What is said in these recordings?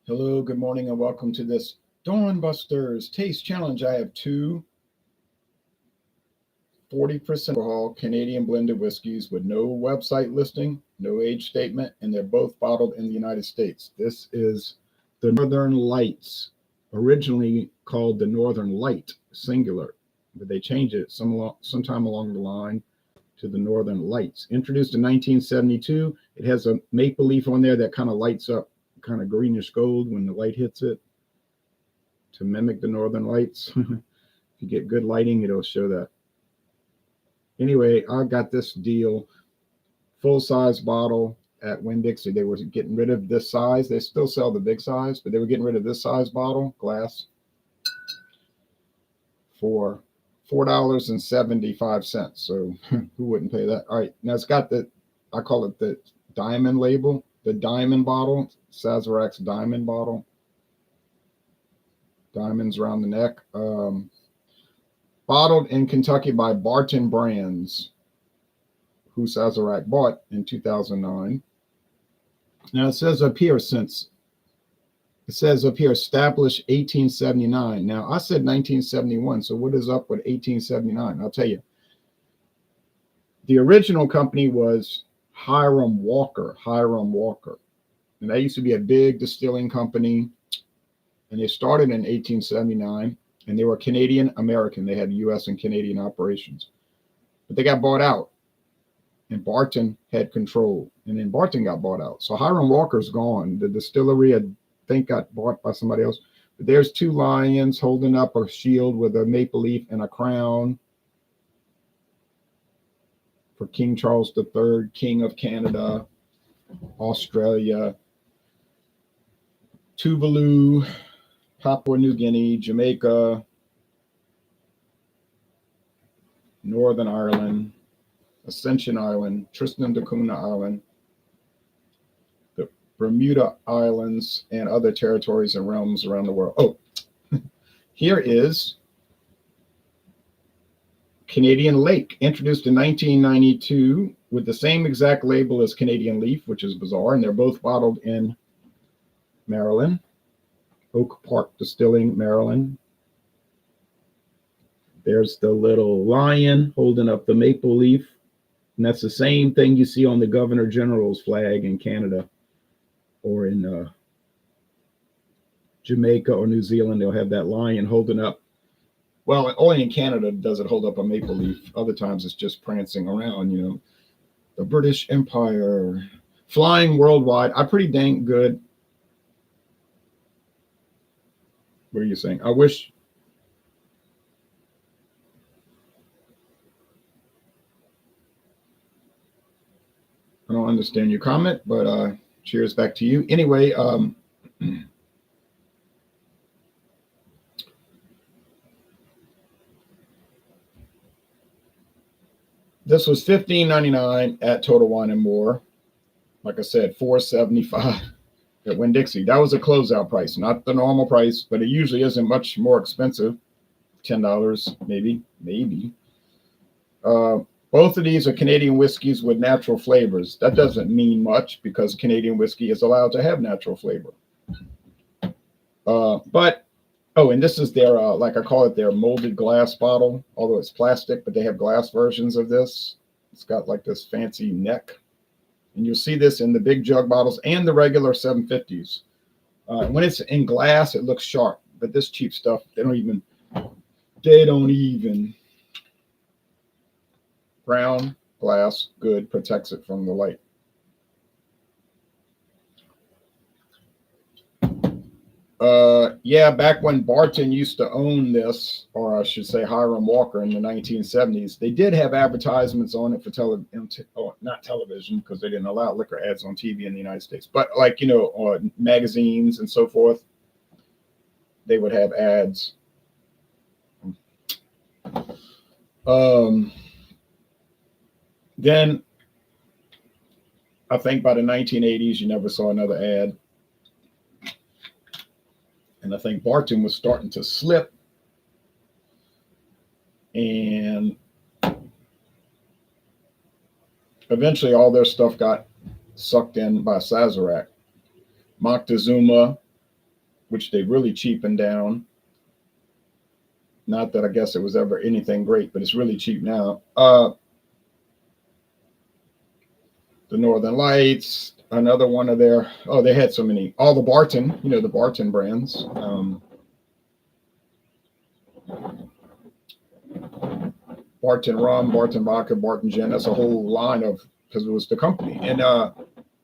Hello, good morning, and welcome to this Dawn Busters Taste Challenge. I have two 40% alcohol Canadian blended whiskeys with no website listing, no age statement, and they're both bottled in the United States. This is the Northern Lights, originally called the Northern Light, singular, but they changed it sometime along the line to the Northern Lights. Introduced in 1972, it has a maple leaf on there that kind of lights up, kind of greenish gold when the light hits it to mimic the Northern Lights. If you get good lighting, it'll show that. Anyway, I got this deal, full-size bottle at Winn-Dixie. They were getting rid of this size. They still sell the big size, but they were getting rid of this size bottle, glass, for $4.75. So who wouldn't pay that? All right, now it's got the, I call it the diamond label, the diamond bottle, Sazerac's diamond bottle. Diamonds around the neck. Bottled in Kentucky by Barton Brands, who Sazerac bought in 2009. Now it says up here established 1879. Now I said 1971, so what is up with 1879? I'll tell you. The original company was Hiram Walker. And that used to be a big distilling company. And they started in 1879. And they were Canadian American. They had US and Canadian operations. But they got bought out. And Barton had control. And then Barton got bought out. So Hiram Walker's gone. The distillery, I think, got bought by somebody else. But there's two lions holding up a shield with a maple leaf and a crown for King Charles III, King of Canada, Australia, Tuvalu, Papua New Guinea, Jamaica, Northern Ireland, Ascension Island, Tristan da Cunha Island, the Bermuda Islands, and other territories and realms around the world. Oh, here is Canadian Lake, introduced in 1992 with the same exact label as Canadian Leaf, which is bizarre, and they're both bottled in Maryland, Oak Park Distilling, Maryland. There's the little lion holding up the maple leaf, and that's the same thing you see on the Governor General's flag in Canada or in Jamaica or New Zealand. They'll have that lion holding up. Well, only in Canada does it hold up a maple leaf. Other times it's just prancing around, you know. The British Empire, flying worldwide. I'm pretty dang good. What are you saying? I wish. I don't understand your comment, but cheers back to you. Anyway, this was $15.99 at Total Wine and More. Like I said, $4.75 at Winn-Dixie. That was a closeout price, not the normal price, but it usually isn't much more expensive. $10, maybe. Both of these are Canadian whiskeys with natural flavors. That doesn't mean much because Canadian whiskey is allowed to have natural flavor. And this is their, like I call it, their molded glass bottle, although it's plastic, but they have glass versions of this. It's got like this fancy neck. And you'll see this in the big jug bottles and the regular 750s. When it's in glass, it looks sharp, but this cheap stuff, they don't even. Brown glass, good, protects it from the light. Back when Barton used to own this, or I should say Hiram Walker in the 1970s, they did have advertisements on it for not television, because they didn't allow liquor ads on TV in the United States, but like, magazines and so forth, they would have ads. Then I think by the 1980s, you never saw another ad. And I think Barton was starting to slip. And eventually all their stuff got sucked in by Sazerac. Moctezuma, which they really cheapened down. Not that I guess it was ever anything great, but it's really cheap now. The Northern Lights, another one of their, oh, they had so many, all the Barton, the Barton brands. Barton rum, Barton vodka, Barton gin. That's a whole line of, because it was the company. And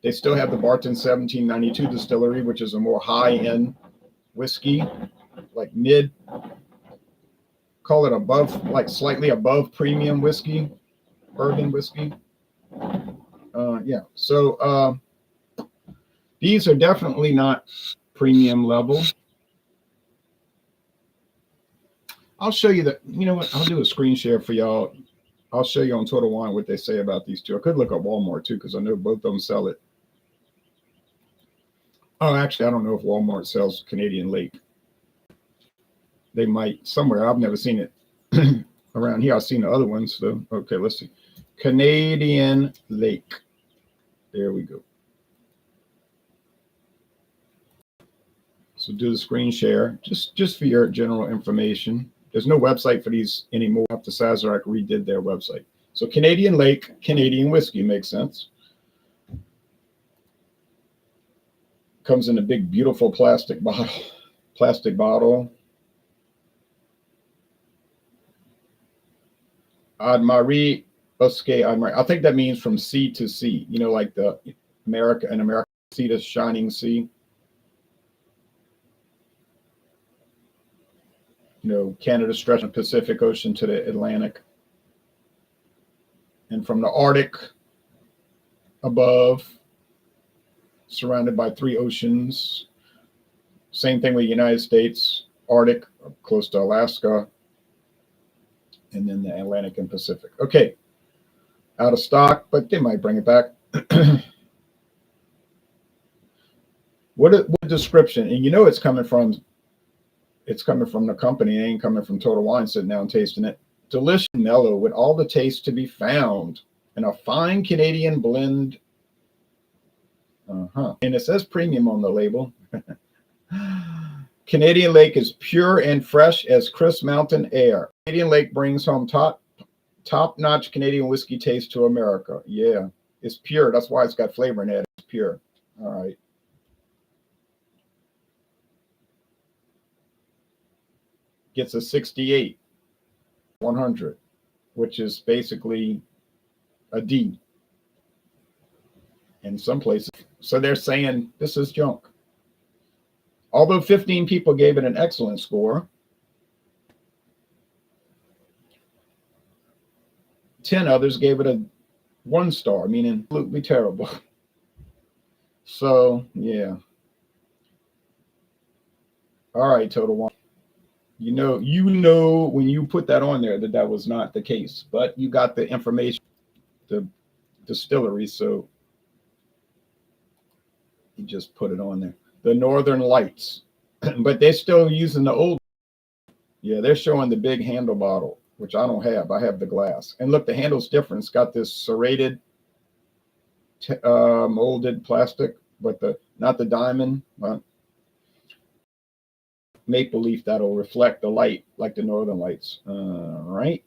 they still have the Barton 1792 distillery, which is a more high-end whiskey, like mid, call it above, like slightly above premium whiskey, bourbon whiskey. Yeah. So these are definitely not premium level. I'll show you that. You know what? I'll do a screen share for y'all. I'll show you on Total Wine what they say about these two. I could look up Walmart too, because I know both of them sell it. Oh, actually, I don't know if Walmart sells Canadian Lake. They might somewhere. I've never seen it around here. I've seen the other ones though. Okay, let's see. Canadian Lake. There we go. So do the screen share just for your general information. There's no website for these anymore after Sazerac redid their website. So Canadian Lake, Canadian whiskey makes sense. Comes in a big, beautiful plastic bottle. Admarie Busquet, I think that means from sea to sea, like the America sea to shining sea. Canada stretching the Pacific Ocean to the Atlantic. And from the Arctic above, surrounded by 3 oceans. Same thing with the United States, Arctic, close to Alaska, and then the Atlantic and Pacific. Okay, out of stock, but they might bring it back. What description? And it's coming from the company. It ain't coming from Total Wine sitting down tasting it. Delicious, mellow, with all the taste to be found in a fine Canadian blend. And it says premium on the label. Canadian Lake is pure and fresh as crisp mountain air. Canadian Lake brings home top-notch Canadian whiskey taste to America. Yeah, it's pure. That's why it's got flavor in it. It's pure. All right. Gets a 68, 100, which is basically a D in some places. So they're saying this is junk. Although 15 people gave it an excellent score, 10 others gave it a 1 star, meaning absolutely terrible. So, yeah. All right, Total Wine. You know when you put that on there that was not the case, but you got the information, the distillery, so you just put it on there. The Northern Lights, but they're still using the old. Yeah, they're showing the big handle bottle, which I don't have. I have the glass. And look, the handle's different. It's got this serrated, molded plastic, but not the diamond. Maple leaf that'll reflect the light like the Northern Lights. All right.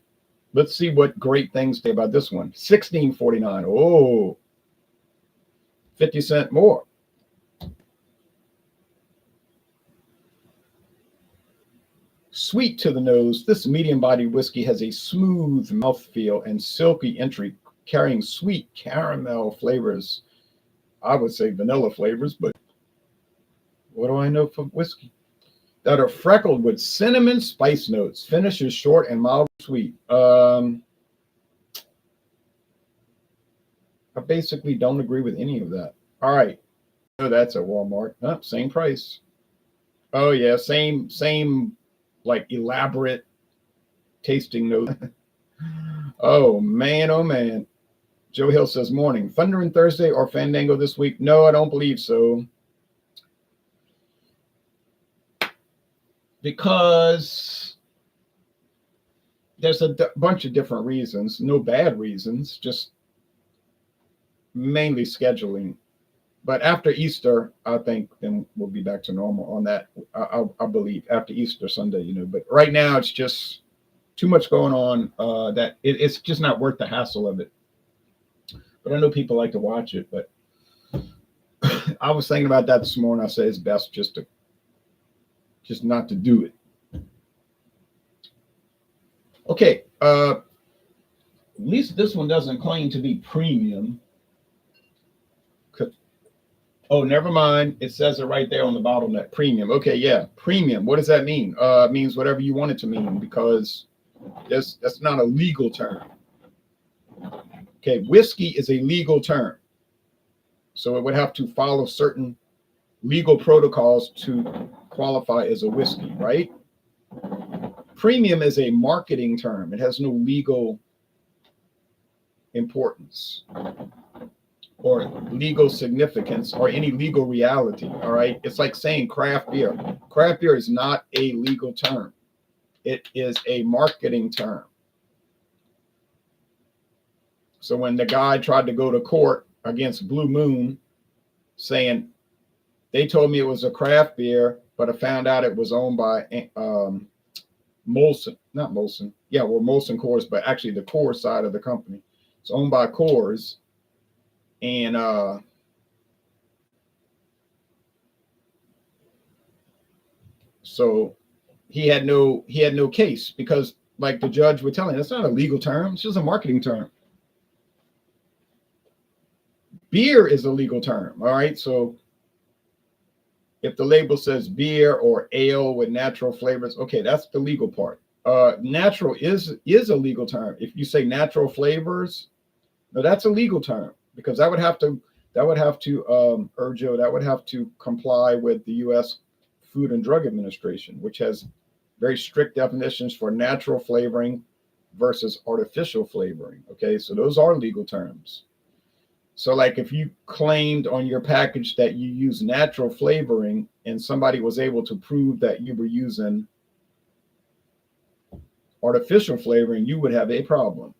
Let's see what great things say about this one. $16.49. Oh, 50 cents more. Sweet to the nose, this medium-bodied whiskey has a smooth mouthfeel and silky entry, carrying sweet caramel flavors. I would say vanilla flavors, but what do I know for whiskey? That are freckled with cinnamon spice notes. Finish is short and mild sweet. I basically don't agree with any of that. All right. Oh, that's at Walmart. Oh, same price. Oh, yeah. Same like elaborate tasting note. Oh, man. Oh, man. Joe Hill says, morning. Thundering Thursday or Fandango this week? No, I don't believe so. Because there's a bunch of different reasons, no bad reasons, just mainly scheduling. But after Easter, I think then we'll be back to normal on that. I believe after Easter Sunday, But right now, it's just too much going on that it's just not worth the hassle of it. But I know people like to watch it. But I was thinking about that this morning. I say it's best just not to do it. Okay. At least this one doesn't claim to be premium. Oh, never mind. It says it right there on the bottleneck. Premium. Okay, yeah. Premium. What does that mean? It means whatever you want it to mean because that's not a legal term. Okay, whiskey is a legal term. So it would have to follow certain legal protocols to qualify as a whiskey, right? Premium is a marketing term. It has no legal importance or legal significance or any legal reality. All right. It's like saying craft beer. Craft beer is not a legal term. It is a marketing term. So when the guy tried to go to court against Blue Moon saying they told me it was a craft beer, but I found out it was owned by Molson, not Molson. Yeah, well, Molson Coors, but actually the Coors side of the company. It's owned by Coors. And so he had no case because, like the judge would tell him, that's not a legal term. It's just a marketing term. Beer is a legal term. All right. So if the label says beer or ale with natural flavors, okay, that's the legal part. Natural is a legal term. If you say natural flavors, no, that's a legal term because that would have to Urgio, that would have to comply with the U.S. Food and Drug Administration, which has very strict definitions for natural flavoring versus artificial flavoring. Okay, so those are legal terms. So like if you claimed on your package that you use natural flavoring and somebody was able to prove that you were using artificial flavoring, you would have a problem.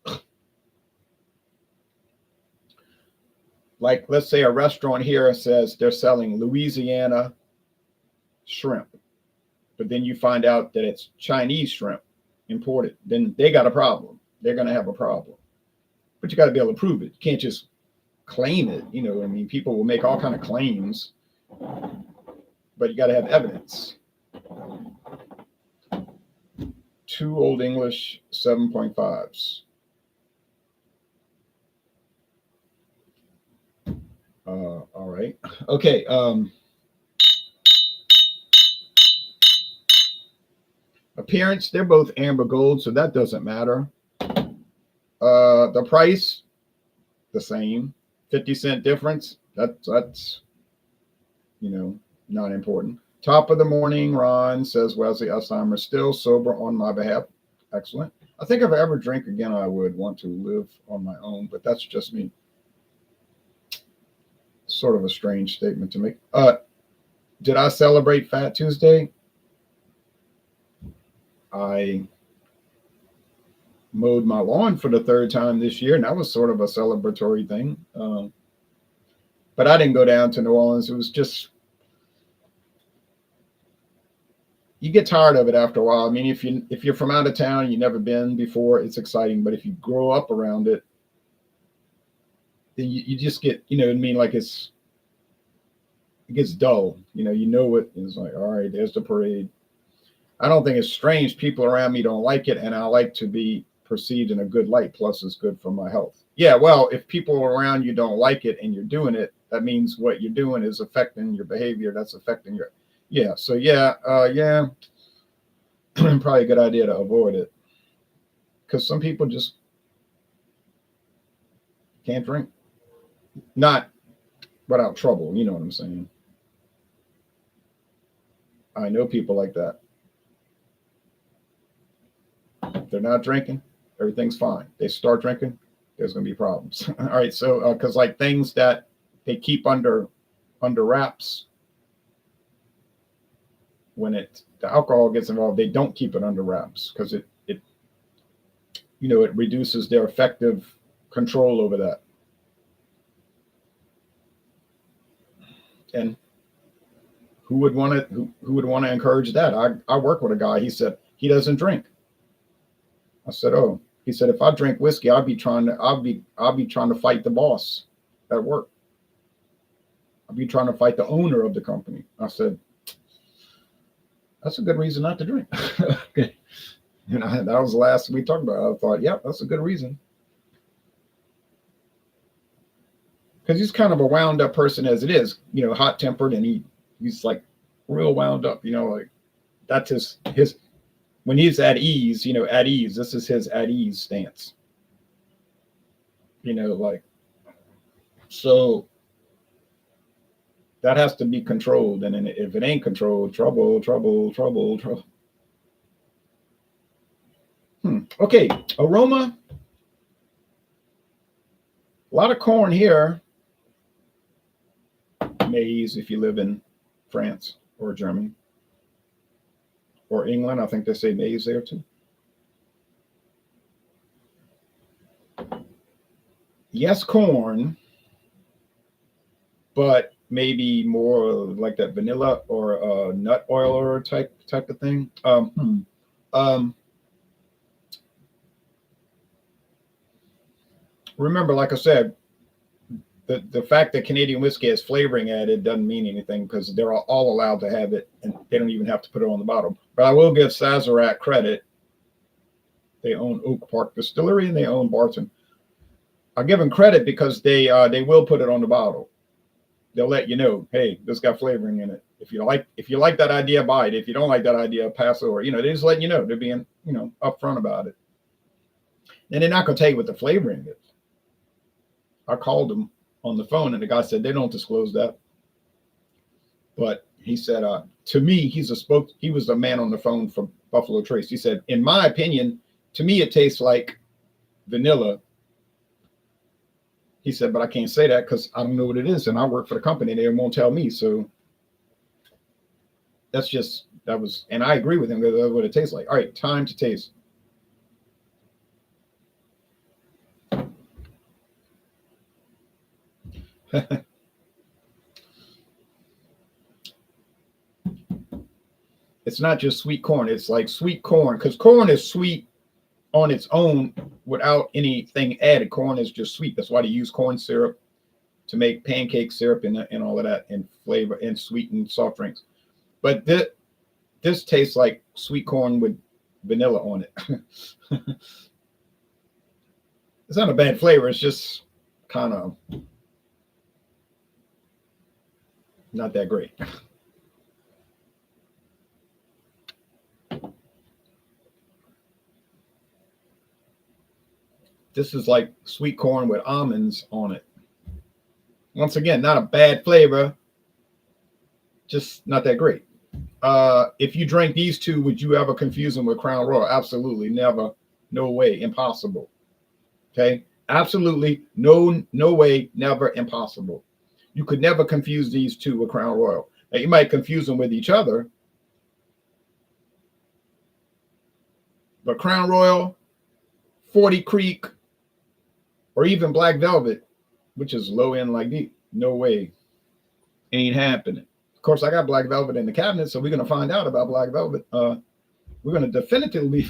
Like let's say a restaurant here says they're selling Louisiana shrimp, but then you find out that it's Chinese shrimp imported, then they got a problem. They're going to have a problem. But you got to be able to prove it. You can't just claim it. I mean, people will make all kind of claims, but you got to have evidence. 2 Old English 7.5s. All right. Okay. Appearance, they're both amber gold, so that doesn't matter. The price, the same. 50-cent difference. That's not important. Top of the morning, Ron, says Wesley Alzheimer, still sober on my behalf. Excellent. I think if I ever drink again, I would want to live on my own, but that's just me. Sort of a strange statement to make. Did I celebrate Fat Tuesday? I mowed my lawn for the 3rd time this year, and that was sort of a celebratory thing. But I didn't go down to New Orleans. It was just, you get tired of it after a while. I mean, if you're from out of town and you've never been before, it's exciting. But if you grow up around it, then you just get, what I mean? Like it gets dull. You know it. It's like, all right, there's the parade. I don't think it's strange. People around me don't like it, and I like to be perceived in a good light. Plus, it's good for my health. Yeah, well, if people around you don't like it and you're doing it, that means what you're doing is affecting your behavior. That's affecting your, yeah. So yeah, probably a good idea to avoid it because some people just can't drink, not without trouble. You know what I'm saying? I know people like that. If they're not drinking, everything's fine. They start drinking, there's going to be problems. All right. So, because like things that they keep under wraps, when the alcohol gets involved, they don't keep it under wraps because it reduces their effective control over that. And who would want to who would want to encourage that? I work with a guy. He said he doesn't drink. I said, oh. He said, if I drink whiskey, I'll be trying to fight the boss at work. I'll be trying to fight the owner of the company. I said, that's a good reason not to drink. Okay. That was the last we talked about. I thought, yeah, that's a good reason. Because he's kind of a wound up person as it is, hot tempered, and he's like real wound up, like that's his when he's at ease, at ease, this is his at ease stance. Like, so that has to be controlled. And then if it ain't controlled, trouble. Okay, aroma. A lot of corn here. Maize if you live in France or Germany. Or England, I think they say maize there too. Yes, corn, but maybe more like that vanilla or nut oil or type of thing. Remember, like I said, the fact that Canadian whiskey has flavoring added doesn't mean anything because they're all allowed to have it, and they don't even have to put it on the bottle. But I will give Sazerac credit. They own Oak Park Distillery and they own Barton. I'll give them credit because they will put it on the bottle. They'll let you know, hey, this got flavoring in it. If you like that idea, buy it. If you don't like that idea, pass over. They just let you know. They're being upfront about it. And they're not going to tell you what the flavoring is. I called them on the phone, and the guy said they don't disclose that. But he said, to me, he was the man on the phone for Buffalo Trace. He said, in my opinion, to me, it tastes like vanilla. He said, but I can't say that because I don't know what it is, and I work for the company. They won't tell me. So and I agree with him. That's what it tastes like. All right, time to taste. It's not just sweet corn. It's like sweet corn because corn is sweet on its own without anything added. Corn is just sweet. That's why they use corn syrup to make pancake syrup and all of that and flavor and sweeten soft drinks. But this tastes like sweet corn with vanilla on it. It's not a bad flavor. It's just kind of not that great. This is like sweet corn with almonds on it. Once again, not a bad flavor, just not that great. If you drank these two, would you ever confuse them with Crown Royal? Absolutely, never. No way, impossible. Okay, absolutely, no way, never, impossible. You could never confuse these two with Crown Royal. Now, you might confuse them with each other, but Crown Royal, 40 Creek, or even Black Velvet, which is low end like these, no way, ain't happening. Of course, I got Black Velvet in the cabinet, so we're going to find out about Black Velvet. We're going to definitively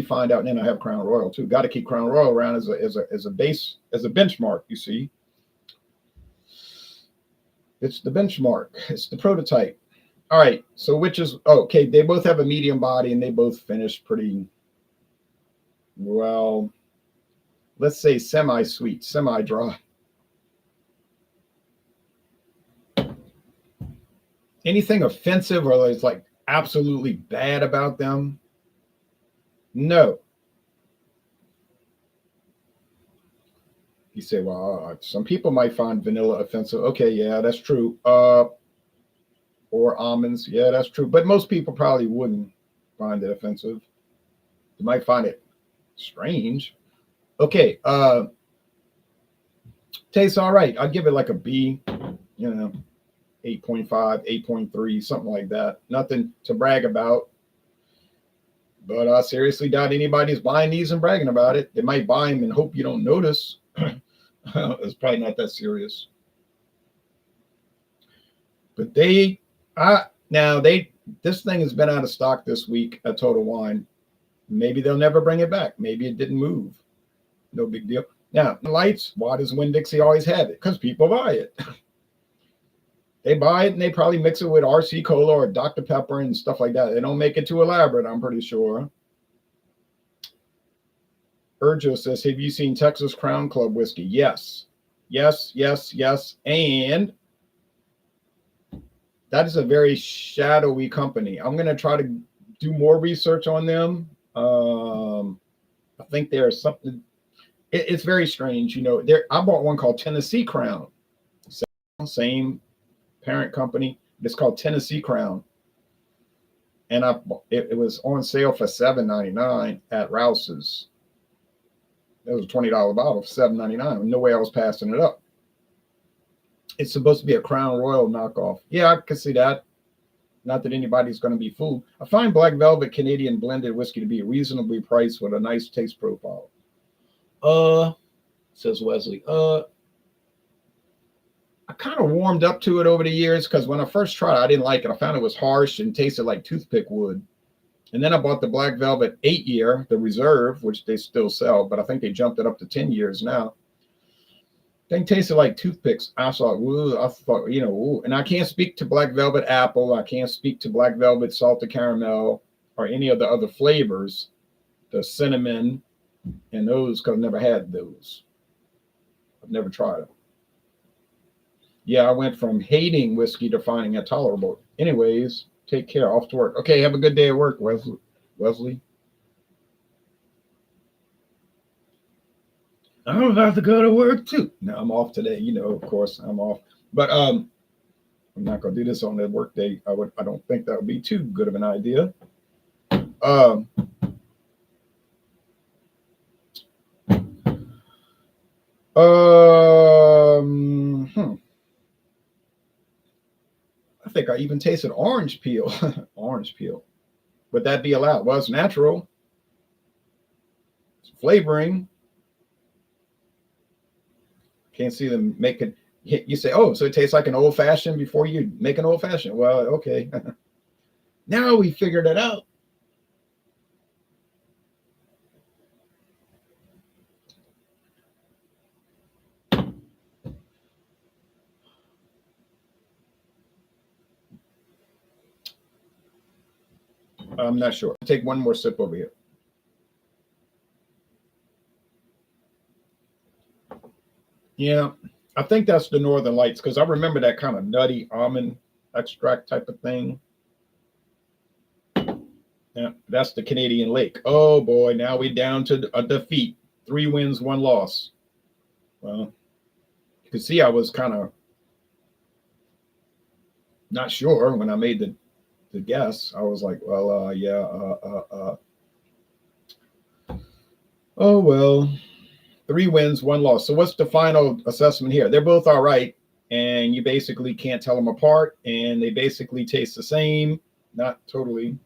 find out. And then I have Crown Royal too. Got to keep Crown Royal around as a base, as a benchmark. You see, it's the benchmark. It's the prototype. All right. So which is okay? They both have a medium body, and they both finish pretty well. Let's say semi-sweet, semi-dry. Anything offensive or it's like absolutely bad about them? No. You say, well, some people might find vanilla offensive. Okay, yeah, that's true. Or almonds, yeah, that's true. But most people probably wouldn't find it offensive. They might find it strange. Okay, tastes all right. I'd give it like a B, 8.5, 8.3, something like that. Nothing to brag about. But I seriously doubt anybody's buying these and bragging about it. They might buy them and hope you don't notice. It's probably not that serious. But this thing has been out of stock this week at Total Wine. Maybe they'll never bring it back. Maybe it didn't move. No big deal. Now, lights, why does Winn-Dixie always have it? Because people buy it. They buy it and they probably mix it with RC Cola or Dr. Pepper and stuff like that. They don't make it too elaborate, I'm pretty sure. Urjo says, have you seen Texas Crown Club whiskey? Yes. Yes, yes, yes. And that is a very shadowy company. I'm going to try to do more research on them. I think there's something. It's very strange. You know, I bought one called Tennessee Crown. Same parent company. It's called Tennessee Crown. And it was on sale for $7.99 at Rouse's. It was a $20 bottle for $7.99. No way I was passing it up. It's supposed to be a Crown Royal knockoff. Yeah, I can see that. Not that anybody's going to be fooled. I find Black Velvet Canadian blended whiskey to be reasonably priced with a nice taste profile. Says Wesley. I kind of warmed up to it over the years because when I first tried it, I didn't like it. I found it was harsh and tasted like toothpick wood. And then I bought the Black Velvet 8-year, the Reserve, which they still sell, but I think they jumped it up to 10 years now. They tasted like toothpicks. I thought, you know, ooh. And I can't speak to Black Velvet Apple. I can't speak to Black Velvet Salted Caramel or any of the other flavors, the cinnamon and those, because I've never had those. I've never tried them. Yeah, I went from hating whiskey to finding it tolerable. Anyways, take care. Off to work. Okay, have a good day at work, Wesley. I'm about to go to work too. No, I'm off today. You know, of course, I'm off. But I'm not gonna do this on the work day. I don't think that would be too good of an idea. I think I even tasted orange peel. Orange peel. Would that be allowed? Well, it's natural. It's flavoring. Can't see them make it. You say, oh, so it tastes like an old fashioned before you make an old fashioned. Well, okay. Now we figured it out. I'm not sure. Take one more sip over here. Yeah, I think that's the Northern Lights because I remember that kind of nutty almond extract type of thing. Yeah, that's the Canadian Lake. Oh boy, now we're down to a defeat. 3 wins, 1 loss. Well, you can see I was kind of not sure when I made the guess. I was like, well, oh well. 3 wins, 1 loss. So what's the final assessment here? They're both all right, and you basically can't tell them apart, and they basically taste the same, not totally.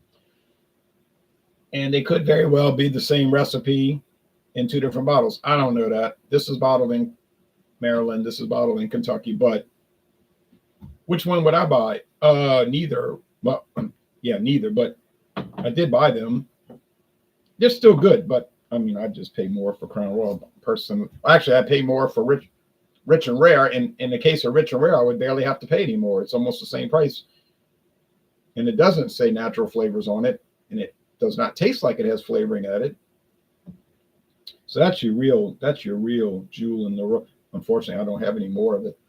And they could very well be the same recipe in 2 different bottles. I don't know that. This is bottled in Maryland. This is bottled in Kentucky. But which one would I buy? Neither. Well, yeah, neither. But I did buy them. They're still good, but I mean, I just pay more for Crown Royal person. Actually, I pay more for Rich and Rare. And in the case of Rich and Rare, I would barely have to pay anymore. It's almost the same price. And it doesn't say natural flavors on it. And it does not taste like it has flavoring added. So that's your real jewel in the rough. Unfortunately, I don't have any more of it.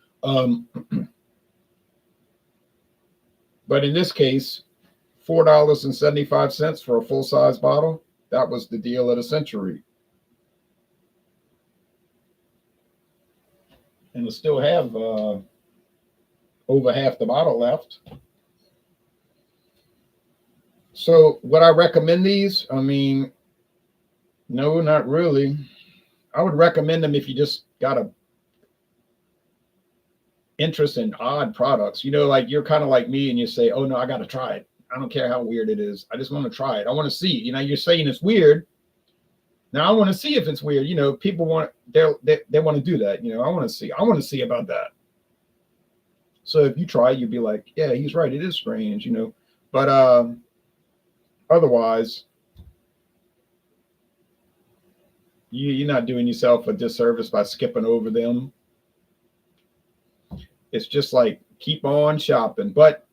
But in this case, $4.75 for a full-size bottle. That was the deal of the century. And we still have over half the bottle left. So would I recommend these? I mean, no, not really. I would recommend them if you just got a interest in odd products. You know, like you're kind of like me and you say, oh no, I got to try it. I don't care how weird it is. I just want to try it. I want to see. You know, you're saying it's weird. Now I want to see if it's weird. You know, people want they want to do that. You know, I want to see about that. So if you try, you'd be like, yeah, he's right. It is strange, you know. But otherwise, you're not doing yourself a disservice by skipping over them. It's just like keep on shopping. But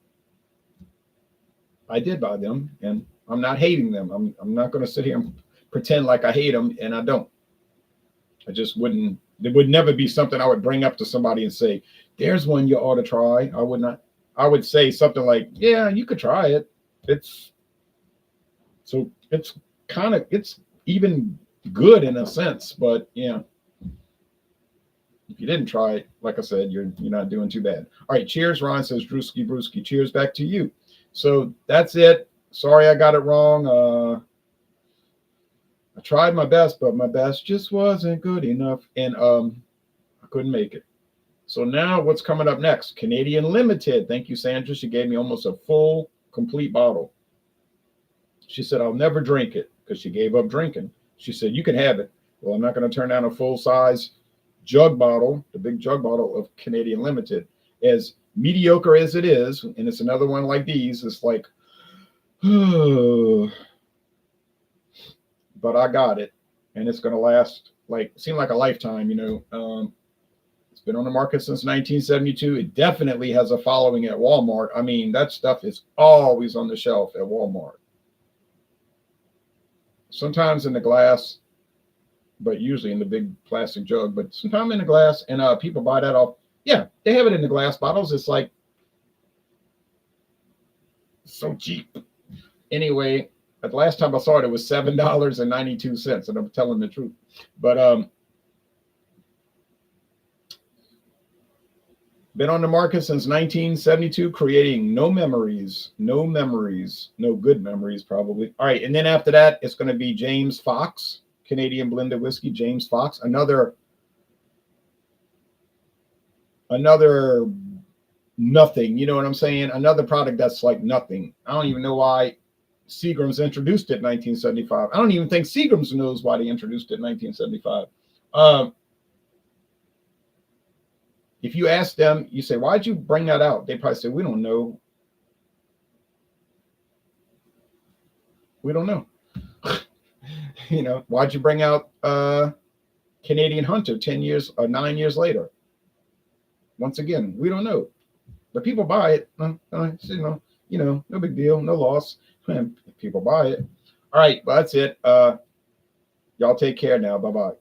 I did buy them, and I'm not hating them. I'm not going to sit here and pretend like I hate them, and I don't. I just wouldn't. It would never be something I would bring up to somebody and say, "There's one you ought to try." I would not. I would say something like, "Yeah, you could try it. It's so it's kind of it's even good in a sense, but yeah, if you didn't try it, like I said, you're not doing too bad." All right, cheers. Ron says, "Drewski brewski." Cheers back to you. So that's it. Sorry I got it wrong. I tried my best, but my best just wasn't good enough, and I couldn't make it. So now what's coming up next? Canadian Limited. Thank you, Sandra. She gave me almost a full, complete bottle. She said, I'll never drink it because she gave up drinking. She said, you can have it. Well, I'm not going to turn down a full size jug bottle, the big jug bottle of Canadian Limited. As mediocre as it is, and it's another one like these, it's like, but I got it. And it's going to last like, seem like a lifetime, you know. It's been on the market since 1972. It definitely has a following at Walmart. I mean, that stuff is always on the shelf at Walmart. Sometimes in the glass, but usually in the big plastic jug, but sometimes in the glass, and people buy that off. Yeah, they have it in the glass bottles. It's like so cheap. Anyway, the last time I saw it, it was $7.92, and I'm telling the truth. But been on the market since 1972, creating no memories, no good memories, probably. All right. And then after that, it's going to be James Fox, Canadian blended whiskey, James Fox, another nothing. You know what I'm saying? Another product that's like nothing. I don't even know why Seagram's introduced it in 1975. I don't even think Seagram's knows why they introduced it in 1975. If you ask them, you say, why'd you bring that out? They probably say, we don't know. We don't know. You know, why'd you bring out Canadian Hunter 10 years or 9 years later? Once again, we don't know. But people buy it. No big deal, no loss. People buy it. All right, well, that's it. Y'all take care now. Bye-bye.